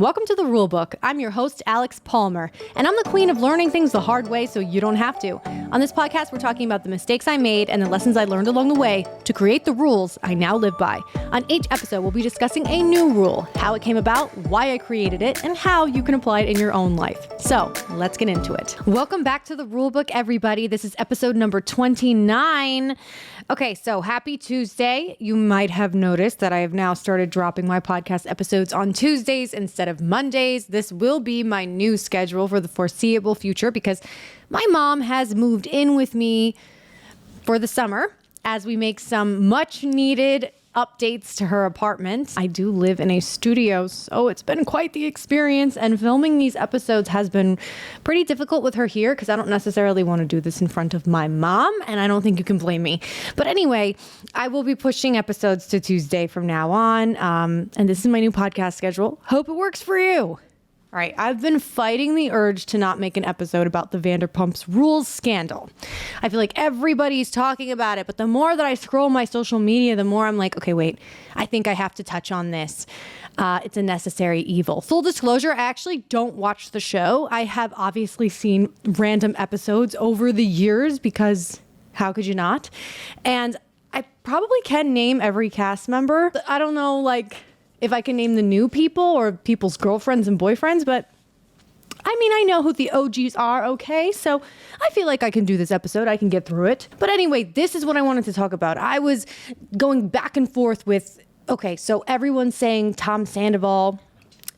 Welcome to the RuleBook. I'm your host, Alex Palmer, and I'm the queen of learning things the hard way so you don't have to. On this podcast, we're talking about the mistakes I made and the lessons I learned along the way to create the rules I now live by. On each episode, we'll be discussing a new rule, how it came about, why I created it, and how you can apply it in your own life. So let's get into it. Welcome back to the RuleBook, everybody. This is episode number 29. Okay, so happy Tuesday. You might have noticed that I have now started dropping my podcast episodes on Tuesdays instead of Mondays. This will be my new schedule for the foreseeable future because my mom has moved in with me for the summer as we make some much needed updates to her apartment. I do live in a studio, so it's been quite the experience, and filming these episodes has been pretty difficult with her here because I don't necessarily want to do this in front of my mom, and I don't think you can blame me. But anyway, I will be pushing episodes to Tuesday from now on, and this is my new podcast schedule. Hope it works for you. All right, I've been fighting the urge to not make an episode about the VanderPump's rules scandal. I feel like everybody's talking about it, but the more that I scroll my social media, the more I'm like, okay, wait, I think I have to touch on this. It's a necessary evil. Full disclosure, I actually don't watch the show. I have obviously seen random episodes over the years because how could you not? And I probably can name every cast member. I don't know, if I can name the new people or people's girlfriends and boyfriends, but I mean, I know who the OGs are, okay? So I feel like I can do this episode. I can get through it. But anyway, this is what I wanted to talk about. I was going back and forth with, okay, so everyone's saying Tom Sandoval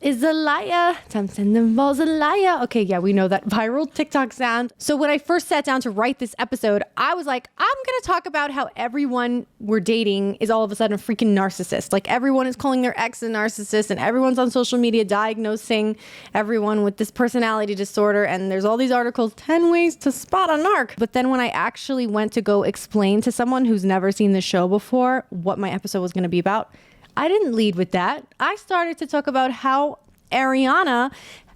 is a liar. Tom Sandoval's a liar. Okay, yeah, we know that viral TikTok sound. So when I first sat down to write this episode, I was like, I'm going to talk about how everyone we're dating is all of a sudden a freaking narcissist. Like everyone is calling their ex a narcissist and everyone's on social media diagnosing everyone with this personality disorder. And there's all these articles, 10 ways to spot a narc. But then when I actually went to go explain to someone who's never seen the show before what my episode was going to be about, I didn't lead with that. I started to talk about how Ariana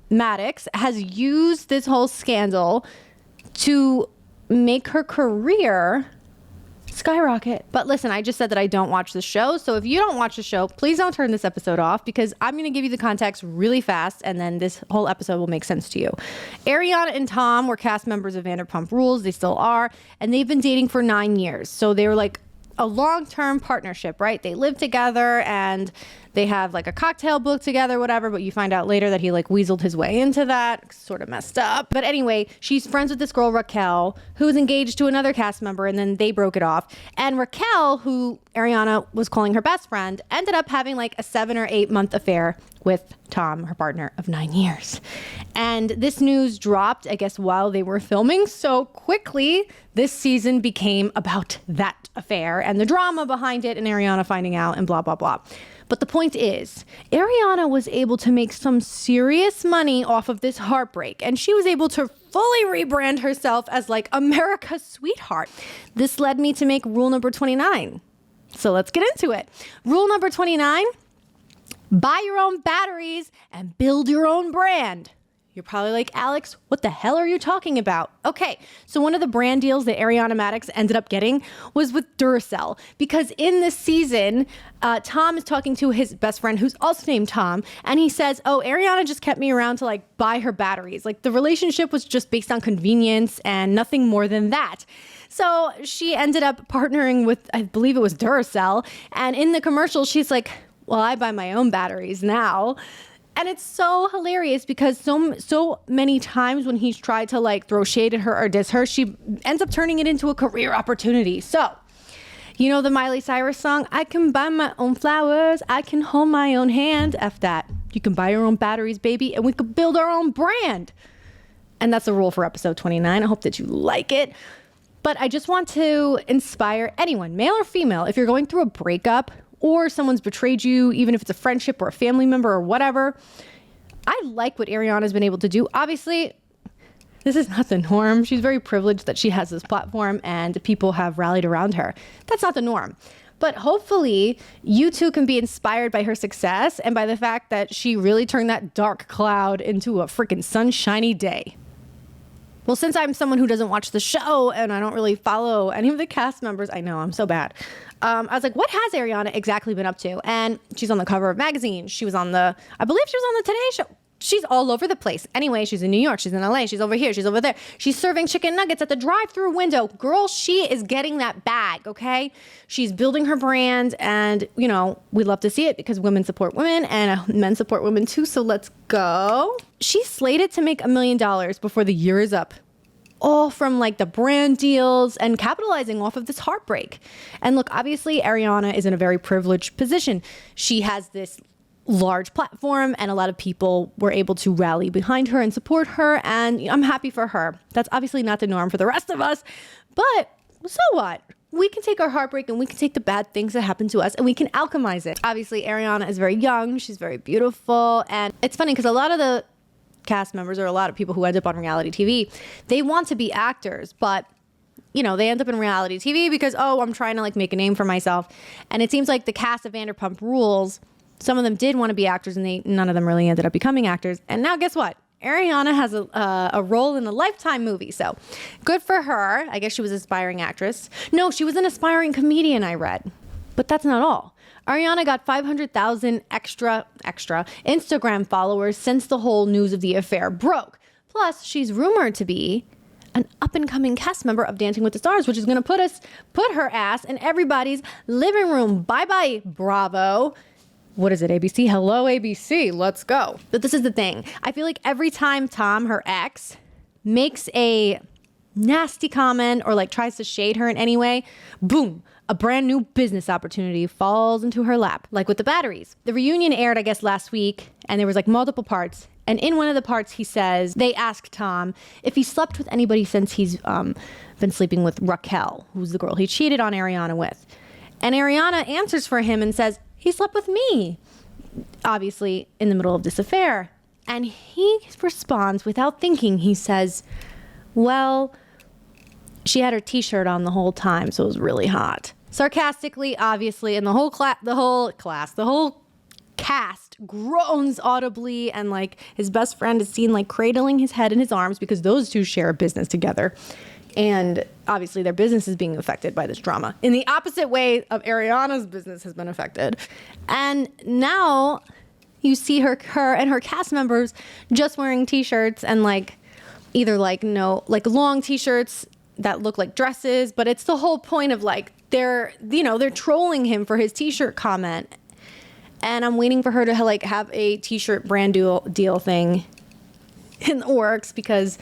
Madix has used this whole scandal to make her career skyrocket. But listen, I just said that I don't watch the show. So if you don't watch the show, please don't turn this episode off because I'm going to give you the context really fast and then this whole episode will make sense to you. Ariana and Tom were cast members of VanderPump Rules. They still are. And they've been dating for 9 years. So they were like a long-term partnership, right? They live together and they have like a cocktail book together, whatever, but you find out later that he like weaseled his way into that, sort of messed up. But anyway, she's friends with this girl, Raquel, who's engaged to another cast member, and then they broke it off. And Raquel, who Ariana was calling her best friend, ended up having like a 7 or 8 month affair with Tom, her partner of 9 years. And this news dropped, I guess, while they were filming. So quickly, this season became about that affair and the drama behind it and Ariana finding out and blah, blah, blah. But the point is, Ariana was able to make some serious money off of this heartbreak, and she was able to fully rebrand herself as like America's sweetheart. This led me to make rule number 29. So let's get into it. Rule number 29, buy your own batteries and build your own brand. You're probably like, Alex, what the hell are you talking about? Okay, so one of the brand deals that Ariana Madix ended up getting was with Duracell. Because in this season, Tom is talking to his best friend, who's also named Tom, and he says, oh, Ariana just kept me around to like buy her batteries. Like the relationship was just based on convenience and nothing more than that. So she ended up partnering with, I believe it was Duracell. And in the commercial, she's like, well, I buy my own batteries now. And it's so hilarious because so many times when he's tried to like throw shade at her or diss her, she ends up turning it into a career opportunity. So, you know the Miley Cyrus song, I can buy my own flowers, I can hold my own hand. F that. You can buy your own batteries, baby, and we could build our own brand. And that's the rule for episode 29. I hope that you like it. But I just want to inspire anyone, male or female, if you're going through a breakup, or someone's betrayed you, even if it's a friendship or a family member or whatever. I like what Ariana's been able to do. Obviously, this is not the norm. She's very privileged that she has this platform and people have rallied around her. That's not the norm. But hopefully, you too can be inspired by her success and by the fact that she really turned that dark cloud into a freaking sunshiny day. Well, since I'm someone who doesn't watch the show and I don't really follow any of the cast members, I know I'm so bad. I was like, what has Ariana exactly been up to? And she's on the cover of magazines. I believe she was on the Today Show. She's all over the place. Anyway, she's in New York. She's in LA. She's over here. She's over there. She's serving chicken nuggets at the drive-through window. Girl, she is getting that bag, okay? She's building her brand, and, we love to see it because women support women and men support women too, so let's go. She's slated to make $1 million before the year is up. All from like the brand deals and capitalizing off of this heartbreak. And look, obviously, Ariana is in a very privileged position. She has this large platform and a lot of people were able to rally behind her and support her, and I'm happy for her. That's obviously not the norm for the rest of us, but so what? We can take our heartbreak and we can take the bad things that happen to us and we can alchemize it. Obviously, Ariana is very young, she's very beautiful, and it's funny because a lot of the cast members or a lot of people who end up on reality TV, they want to be actors, but they end up in reality TV because, I'm trying to like make a name for myself. And it seems like the cast of Vanderpump Rules, some of them did want to be actors and none of them really ended up becoming actors. And now guess what? Ariana has a role in the Lifetime movie. So good for her. I guess she was an aspiring actress. No, she was an aspiring comedian, I read. But that's not all. Ariana got 500,000 extra Instagram followers since the whole news of the affair broke. Plus, she's rumored to be an up-and-coming cast member of Dancing with the Stars, which is going to put her ass in everybody's living room. Bye-bye, Bravo. What is it, ABC? Hello, ABC. Let's go. But this is the thing. I feel like every time Tom, her ex, makes a nasty comment or like tries to shade her in any way, boom, a brand new business opportunity falls into her lap, like with the batteries. The reunion aired, I guess, last week, and there was like multiple parts. And in one of the parts, he says, they asked Tom if he slept with anybody since he's been sleeping with Raquel, who's the girl he cheated on Ariana with. And Ariana answers for him and says, he slept with me, obviously in the middle of this affair. And he responds without thinking. He says, well, she had her t-shirt on the whole time, so it was really hot. Sarcastically, obviously, and the whole cast groans audibly, and like his best friend is seen like cradling his head in his arms because those two share a business together. And obviously their business is being affected by this drama in the opposite way of Ariana's business has been affected. And now you see her and her cast members just wearing t-shirts and like either like long t-shirts that look like dresses, but it's the whole point of like they're trolling him for his t-shirt comment. And I'm waiting for her to like have a t-shirt brand deal thing in the works because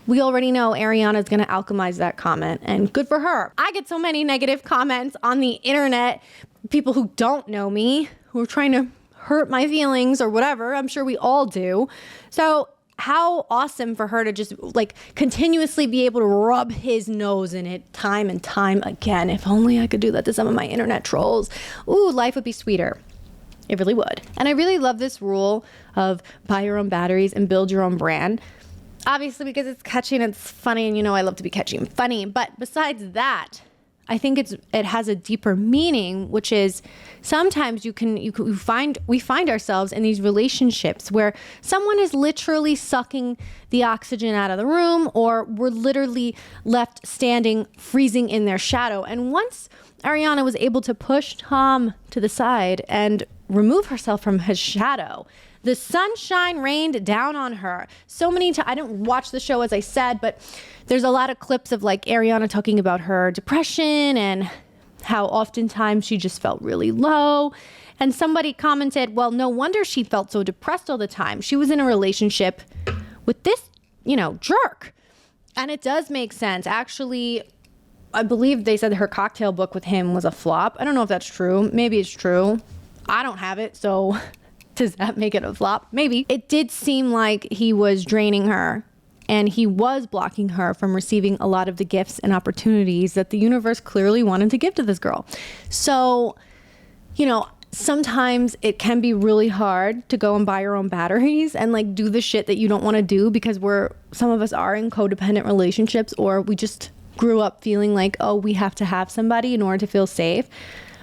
we already know Ariana's going to alchemize that comment, and good for her. I get so many negative comments on the internet, people who don't know me, who are trying to hurt my feelings or whatever. I'm sure we all do. So how awesome for her to just like continuously be able to rub his nose in it time and time again. If only I could do that to some of my internet trolls. Ooh, life would be sweeter. It really would. And I really love this rule of buy your own batteries and build your own brand. Obviously, because it's catchy and it's funny, and I love to be catchy and funny. But besides that, I think it has a deeper meaning, which is sometimes we find ourselves in these relationships where someone is literally sucking the oxygen out of the room, or we're literally left standing, freezing in their shadow. And once Ariana was able to push Tom to the side and remove herself from his shadow, the sunshine rained down on her so many times. I didn't watch the show, as I said, but there's a lot of clips of like Ariana talking about her depression and how oftentimes she just felt really low. And somebody commented, well, no wonder she felt so depressed all the time. She was in a relationship with this, jerk. And it does make sense. Actually, I believe they said her cocktail book with him was a flop. I don't know if that's true. Maybe it's true. I don't have it, so does that make it a flop? Maybe. It did seem like he was draining her, and he was blocking her from receiving a lot of the gifts and opportunities that the universe clearly wanted to give to this girl. So, sometimes it can be really hard to go and buy your own batteries and like do the shit that you don't want to do because some of us are in codependent relationships, or we just grew up feeling like, oh, we have to have somebody in order to feel safe.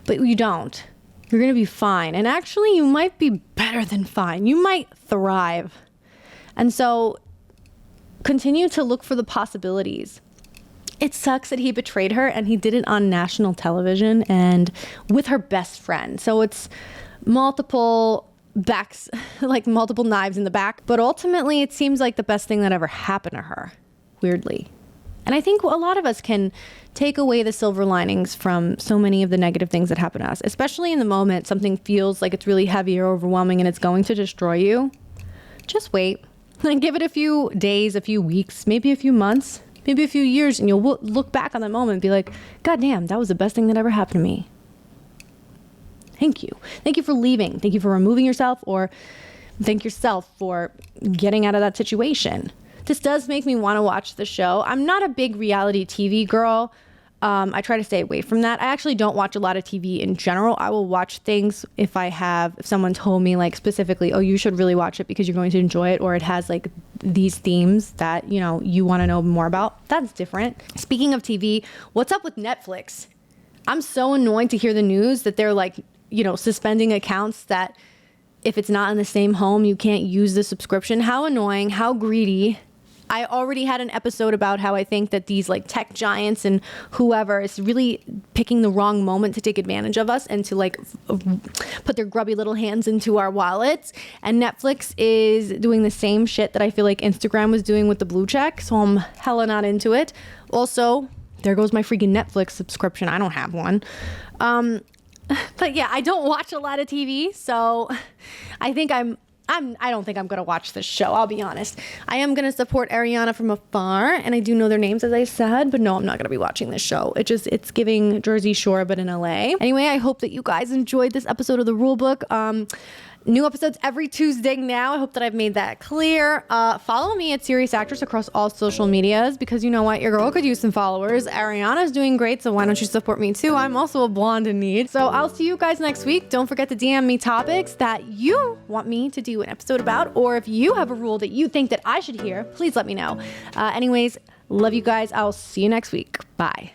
But you don't. You're going to be fine. And actually, you might be better than fine. You might thrive. And so continue to look for the possibilities. It sucks that he betrayed her, and he did it on national television and with her best friend. So it's multiple backs, like multiple knives in the back. But ultimately, it seems like the best thing that ever happened to her, weirdly. And I think a lot of us can take away the silver linings from so many of the negative things that happen to us, especially in the moment something feels like it's really heavy or overwhelming and it's going to destroy you. Just wait and give it a few days, a few weeks, maybe a few months, maybe a few years, and you'll look back on that moment and be like, God damn, that was the best thing that ever happened to me. Thank you. Thank you for leaving. Thank you for removing yourself, or thank yourself for getting out of that situation. This does make me want to watch the show. I'm not a big reality TV girl. I try to stay away from that. I actually don't watch a lot of TV in general. I will watch things if someone told me like specifically, oh, you should really watch it because you're going to enjoy it, or it has like these themes that, you know, you want to know more about. That's different. Speaking of TV, what's up with Netflix? I'm so annoyed to hear the news that they're like, you know, suspending accounts that if it's not in the same home, you can't use the subscription. How annoying, how greedy. I already had an episode about how I think that these like tech giants and whoever is really picking the wrong moment to take advantage of us and to like put their grubby little hands into our wallets. And Netflix is doing the same shit that I feel like Instagram was doing with the blue check. So I'm hella not into it. Also, there goes my freaking Netflix subscription. I don't have one. But yeah, I don't watch a lot of TV. So I think I don't think I'm going to watch this show. I'll be honest. I am going to support Ariana from afar, and I do know their names, as I said, but no, I'm not going to be watching this show. It's giving Jersey Shore, but in LA. Anyway, I hope that you guys enjoyed this episode of the RuleBook. New episodes every Tuesday now. I hope that I've made that clear. Follow me at Serious Actress across all social medias, because you know what? Your girl could use some followers. Ariana's doing great, so why don't you support me too? I'm also a blonde in need. So I'll see you guys next week. Don't forget to DM me topics that you want me to do an episode about, or if you have a rule that you think that I should hear, please let me know. Anyways, love you guys. I'll see you next week. Bye.